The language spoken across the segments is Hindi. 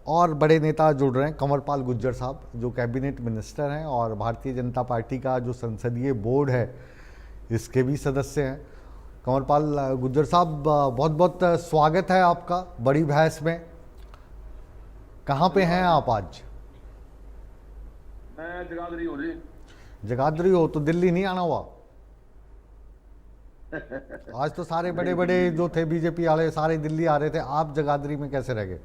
और बड़े नेता जुड़ रहे हैं। कंवरपाल गुर्जर साहब जो कैबिनेट मिनिस्टर हैं और भारतीय जनता पार्टी का जो संसदीय बोर्ड है इसके भी सदस्य हैं। कंवरपाल गुर्जर साहब, बहुत बहुत स्वागत है आपका बड़ी बहस में। कहाँ पे हैं धन्यवाद जी। आप आज? मैं जगाधरी हूँ जी। जगाधरी हो तो दिल्ली नहीं आना हुआ? आज तो सारे बड़े नहीं, बड़े दिल्ली नहीं जो था। थे बीजेपी वाले सारे दिल्ली आ रहे थे, आप जगाधरी में कैसे रह गए?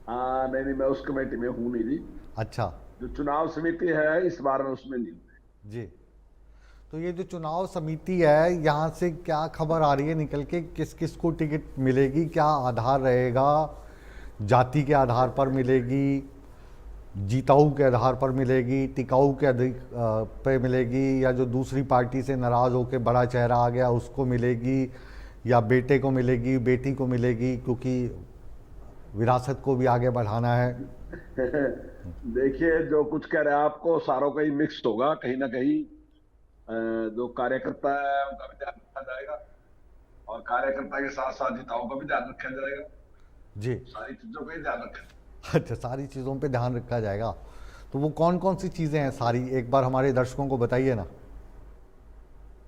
हाँ, नहीं नहीं, मैं उस कमेटी में हूँ नहीं जी। अच्छा। जो चुनाव समिति है इस बार मैं उसमें नहीं हूँ। जी। तो ये जो चुनाव समिति है, यहाँ से क्या खबर आ रही है निकल के, किस किस को टिकट मिलेगी, क्या आधार रहेगा? जाति के आधार पर मिलेगी, जीताऊ के आधार पर मिलेगी, टिकाऊ के पे मिलेगी, या जो दूसरी पार्टी से नाराज़ होकर बड़ा चेहरा आ गया उसको मिलेगी, या बेटे को मिलेगी, बेटी को मिलेगी, क्योंकि विरासत को भी आगे बढ़ाना है। देखिए, जो कुछ कह रहे हैं आपको सारों का ही मिक्स होगा कहीं ना कहीं। जो कार्यकर्ता है उनका भी ध्यान रखा जाएगा, और कार्यकर्ता के साथ साथ नेताओं का भी ध्यान रखा जाएगा। जी। सारी चीजों का ही ध्यान रखा जाएगा। अच्छा, सारी चीज़ों पे ध्यान रखा जाएगा। तो वो कौन कौन सी चीज़ें हैं सारी, एक बार हमारे दर्शकों को बताइए ना।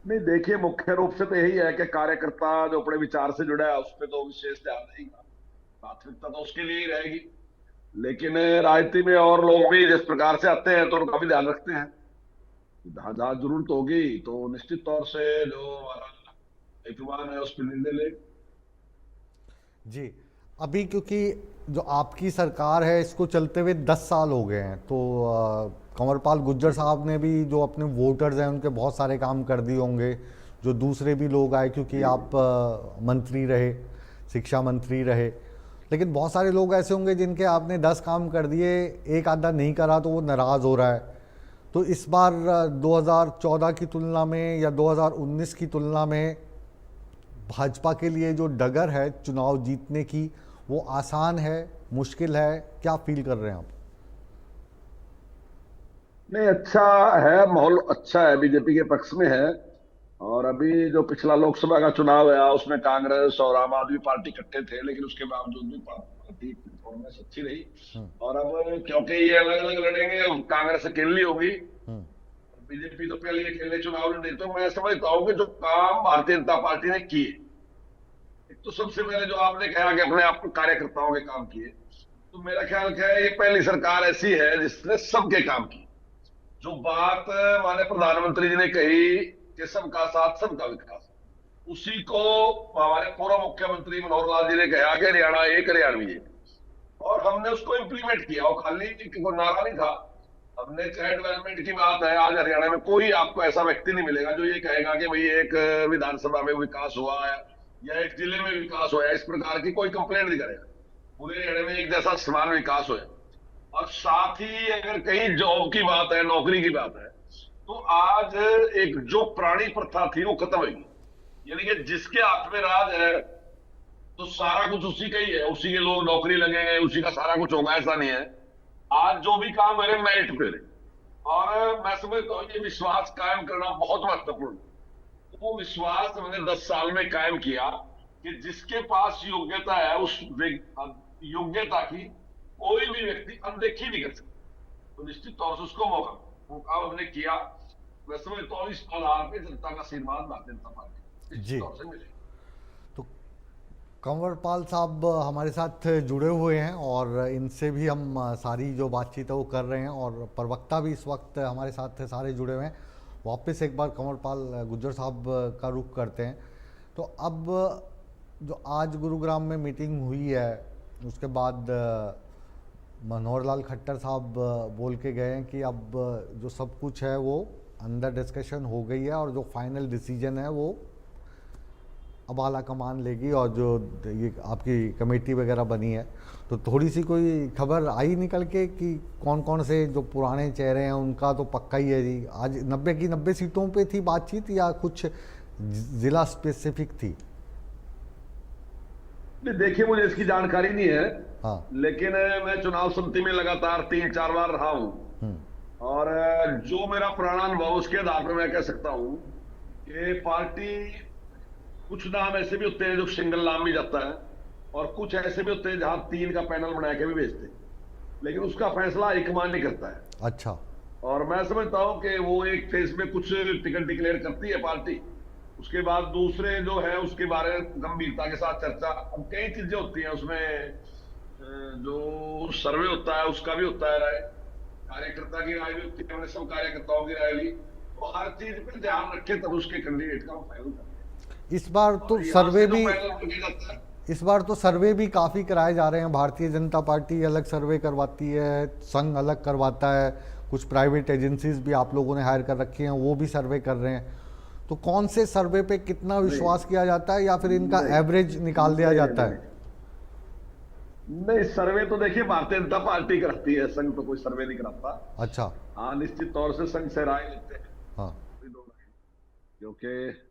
नहीं, देखिए, मुख्य रूप से तो यही है कि कार्यकर्ता जो अपने विचार से जुड़ा है उस पर तो विशेष ध्यान देगा। प्राथमिकता तो उसके लिए ही रहेगी। लेकिन राजनीति में और लोग भी जिस प्रकार से आते हैं तो उनका भी ध्यान रखते हैं। जहां जहां जरूरत होगी तो निश्चित तौर से जो हमारा हाईकमान है उस पर निर्णय ले। जी। अभी क्योंकि जो आपकी सरकार है इसको चलते हुए 10 साल हो गए हैं, तो कंवरपाल गुर्जर साहब ने भी जो अपने वोटर्स हैं उनके बहुत सारे काम कर दिए होंगे। जो दूसरे भी लोग आए, क्योंकि जी। आप मंत्री रहे, शिक्षा मंत्री रहे, लेकिन बहुत सारे लोग ऐसे होंगे जिनके आपने 10 काम कर दिए, एक आधा नहीं करा तो वो नाराज़ हो रहा है। तो इस बार 2014 की तुलना में या 2019 की तुलना में भाजपा के लिए जो डगर है चुनाव जीतने की, वो आसान है, मुश्किल है, क्या फील कर रहे हैं आप? नहीं, अच्छा है, माहौल अच्छा है, बीजेपी के पक्ष में है। और अभी जो पिछला लोकसभा का चुनाव है उसमें कांग्रेस और आम आदमी पार्टी इकट्ठे थे, लेकिन उसके बावजूद भी पार्टी की परफॉर्मेंस अच्छी रही। और अब क्योंकि ये अलग अलग लड़ेंगे, कांग्रेस अकेली होगी, बीजेपी तो पहले अकेले चुनाव लड़ रही, तो मैं समझता हूँ कि जो काम भारतीय जनता पार्टी ने किए, एक तो सबसे पहले जो आपने कहा कि अपने आप कार्यकर्ताओं के काम किए, तो मेरा ख्याल क्या है, ये पहली सरकार ऐसी है जिसने सबके काम किए। जो बात माननीय प्रधानमंत्री जी ने कही कि सबका साथ सबका विकास, उसी को हमारे पूर्व मुख्यमंत्री मनोहर लाल जी ने कहा कि हरियाणा एक हरियाणवी एक, और हमने उसको इम्प्लीमेंट किया। और खाली कोई नारा नहीं था, हमने चाहे डेवलपमेंट की बात है, आज हरियाणा में कोई आपको ऐसा व्यक्ति नहीं मिलेगा जो ये कहेगा कि भाई एक विधानसभा में विकास हुआ है या एक जिले में विकास हुआ है, इस प्रकार की कोई कंप्लेंट नहीं करेगा। पूरे हरियाणा में एक जैसा समान विकास हुआ। और साथ ही अगर कहीं जॉब की बात है, नौकरी की बात है, तो आज एक जो पुरानी प्रथा थी वो खत्म होगी। यानी कि जिसके हाथ में राज है तो सारा कुछ उसी का ही है, उसी के लोग नौकरी लगेंगे, उसी का सारा कुछ होगा, ऐसा नहीं है। आज जो भी काम करे मेरिट पे करे। और मैं समझता हूँ ये विश्वास कायम करना बहुत महत्वपूर्ण है। वो विश्वास हमने 10 साल में कायम किया कि जिसके पास योग्यता है उस योग्यता की कोई भी व्यक्ति अनदेखी नहीं कर सकता। तो निश्चित तौर से उसको मौका वो काम हमने किया। मैं समझता हूँ इस आधार पर जनता का आशीर्वाद भारतीय जनता पार्टी निश्चित जी। तौर से मिलेगा। तो कंवरपाल साहब हमारे साथ जुड़े हुए हैं और इनसे भी हम सारी जो बातचीत है वो कर रहे हैं, और प्रवक्ता भी इस वक्त हमारे साथ सारे जुड़े हुए हैं। वापस एक बार कंवरपाल गुर्जर साहब का रुख करते हैं। तो अब जो आज गुरुग्राम में मीटिंग हुई है उसके बाद मनोहर लाल खट्टर साहब बोल के गए हैं कि अब जो सब कुछ है वो अंदर डिस्कशन हो गई है और जो फाइनल डिसीजन है वो अब आला कमान लेगी, और जो ये आपकी कमेटी वगैरह बनी है, तो थोड़ी सी कोई खबर आई निकल के कि कौन कौन से जो पुराने चेहरे हैं उनका तो पक्का ही है जी। आज 90 की 90 सीटों पे थी बातचीत या कुछ ज़िला स्पेसिफिक थी? नहीं, देखिए, मुझे इसकी जानकारी नहीं है। हाँ। लेकिन मैं चुनाव समिति में लगातार 3-4 बार रहा हूं, और जो मेरा पुराना अनुभव उसके आधार पर मैं कह सकता हूं कि पार्टी, कुछ नाम ऐसे भी होते हैं जो सिंगल नाम भी जाता है, और कुछ ऐसे भी होते हैं जहां 3 का पैनल बना के भी भेजते हैं, लेकिन उसका फैसला हाईकमान नहीं करता है। अच्छा। और मैं समझता हूं कि वो एक फेज में कुछ टिकट डिक्लेयर करती है पार्टी, उसके बाद दूसरे जो है उसके बारे में गंभीरता के साथ चर्चा। अब कई चीजें होती हैं उसमें, जो सर्वे होता है उसका भी होता है राय, कार्यकर्ता की राय भी होती है, हमने सब कार्यकर्ताओं की राय ली, तो हर चीज पे ध्यान रखे तब उसके कैंडिडेट का फाइनल करते इस बार हैं। तो और यहाँ सर्वे से जो भी फाइनल करके जाता है। इस बार तो सर्वे भी काफ़ी कराए जा रहे हैं। भारतीय जनता पार्टी अलग सर्वे करवाती है, संघ अलग करवाता है, कुछ प्राइवेट एजेंसीज भी आप लोगों ने हायर कर रखी हैं, वो भी सर्वे कर रहे हैं। तो कौन से सर्वे पे कितना नहीं विश्वास किया जाता है, या फिर इनका नहीं एवरेज निकाल दिया नहीं जाता नहीं है? नहीं, सर्वे तो देखिए भारतीय जनता पार्टी कराती है, संघ तो कोई सर्वे नहीं कराता। अच्छा। हाँ, निश्चित तौर से संघ से राय लेते हैं, हाँ। कोई दो राय नहीं। क्योंकि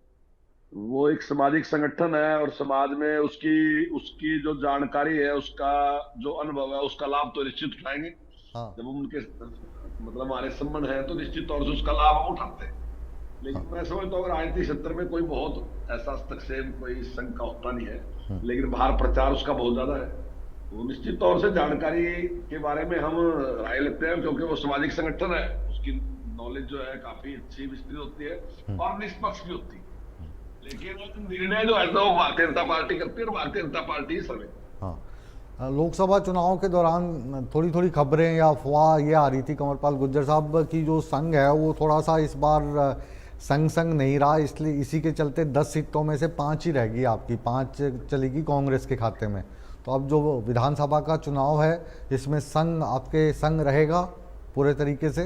वो एक सामाजिक संगठन है और समाज में उसकी उसकी जो जानकारी है, उसका जो अनुभव है, उसका लाभ तो निश्चित उठाएंगे। हाँ। जब उनके मतलब हमारे संबंध है तो निश्चित तौर से उसका लाभ हम उठाते हैं। हाँ। लेकिन मैं समझता हूँ राजनीतिक क्षेत्र में कोई बहुत ऐसा हस्तक्षेप कोई संघ का होता नहीं है, लेकिन बाहर प्रचार उसका बहुत ज्यादा है। वो निश्चित तौर से जानकारी के बारे में हम राय लेते हैं, क्योंकि वो सामाजिक संगठन है, उसकी नॉलेज जो है काफी अच्छी विस्तृत होती है और निष्पक्ष भी होती है। लेकिन निर्णय जो है तो भारतीय जनता पार्टी करती है और भारतीय जनता पार्टी ही सर्वे। हाँ। लोकसभा चुनाव के दौरान थोड़ी थोड़ी खबरें या अफवाह ये आ रही थी कमरपाल गुर्जर साहब की जो संघ है वो थोड़ा सा इस बार संग संग नहीं रहा, इसलिए इसी के चलते 10 सीटों में से 5 ही रहेगी आपकी, 5 चलेगी कांग्रेस के खाते में। तो अब जो विधानसभा का चुनाव है इसमें संघ आपके संग रहेगा पूरे तरीके से?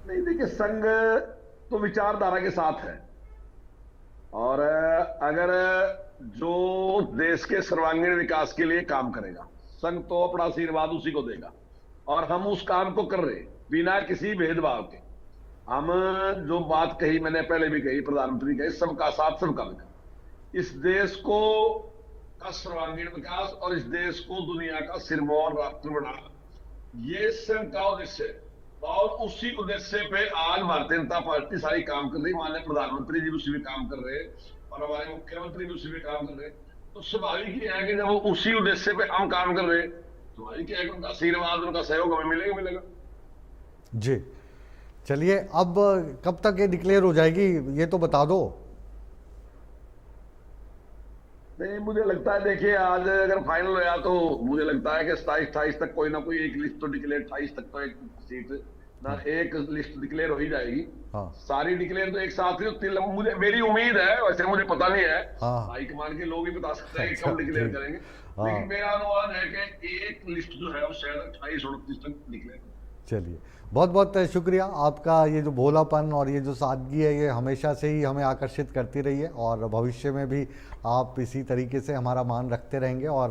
नहीं देखिए, संघ तो विचारधारा के साथ है, और अगर जो देश के सर्वांगीण विकास के लिए काम करेगा, संघ तो अपना आशीर्वाद उसी को देगा। और हम उस काम को कर रहे हैं बिना किसी भेदभाव के। हम जो बात कही, मैंने पहले भी कही, प्रधानमंत्री कही, सबका साथ सबका विकास, इस देश को का सर्वांगीण विकास और इस देश को दुनिया का सिरमौर राष्ट्र बनाना, ये संघ का उद्देश्य है। और उसी उद्देश्य पे आज भारतीय जनता पार्टी सारी काम कर रही है। माननीय प्रधानमंत्री जी भी उसी पे काम कर रहे हैं और हमारे मुख्यमंत्री भी उसी पे काम कर रहे हैं। तो स्वाभाविक ही है कि जब वो उसी उद्देश्य पे हम काम कर रहे हैं, स्वाभाविक है कि उनका आशीर्वाद, उनका सहयोग हमें मिलेगा मिलेगा। जी। चलिए, अब कब तक ये डिक्लेयर हो जाएगी ये तो बता दो। नहीं, मुझे लगता है देखिए, आज अगर फाइनल होया तो मुझे लगता है कि 27-28 तक कोई ना कोई एक लिस्ट तो डिक्लेयर, 28 तक तो एक सीट ना एक लिस्ट डिक्लेयर हो ही जाएगी। हाँ। सारी डिक्लेयर तो एक साथ ही होती है, मुझे मेरी उम्मीद है, वैसे मुझे पता नहीं है, हाँ। हाईकमान के लोग ही बता सकते हैं कि अच्छा, कब डिक्लेयर ठीक। करेंगे। हाँ। लेकिन मेरा अनुमान है कि एक लिस्ट जो है वो शायद 28-29 तक डिक्लेयर। चलिए, बहुत बहुत शुक्रिया आपका। ये जो भोलापन और ये जो सादगी है ये हमेशा से ही हमें आकर्षित करती रही है और भविष्य में भी आप इसी तरीके से हमारा मान रखते रहेंगे और